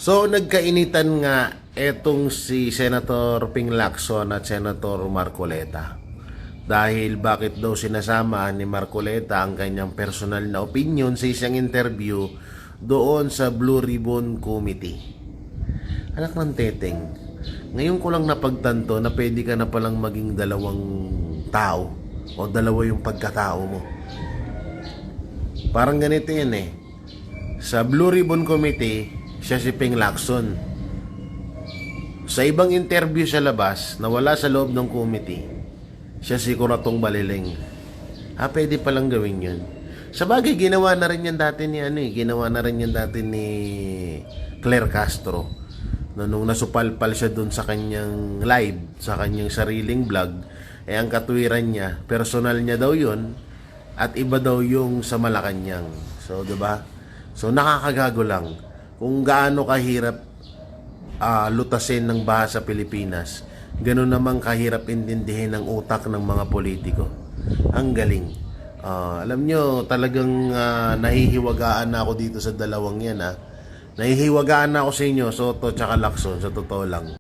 So nagkainitan nga etong si Senator Ping Lacson at Senator Marcoleta. Dahil bakit daw sinasama ni Marcoleta ang kanyang personal na opinion sa isang interview doon sa Blue Ribbon Committee. Anak ng teteng, ngayon ko lang napagtanto na pwede ka na palang maging dalawang tao o dalawa yung pagkatao mo. Parang ganito yan eh. Sa Blue Ribbon Committee, siya si Ping Lacson. Sa ibang interview sa labas na wala sa loob ng committee, siya si Kuratong Baliling. Pwede palang gawin yun. Sa bagay, ginawa na rin yan dati ni Claire Castro. Nung nasupalpal siya dun sa kanyang live, sa kanyang sariling vlog, ang katwiran niya, personal niya daw yun, at iba daw yung sa Malacanang. So, diba? So, nakakagago lang kung gaano kahirap lutasin ng bahasa Pilipinas. Ganun namang kahirap intindihin ang utak ng mga politiko. Ang galing. Alam nyo, talagang nahihiwagaan na ako dito sa dalawang yan. Nahihiwagaan na ako sa inyo, Soto tsaka Lacson, sa totoo lang.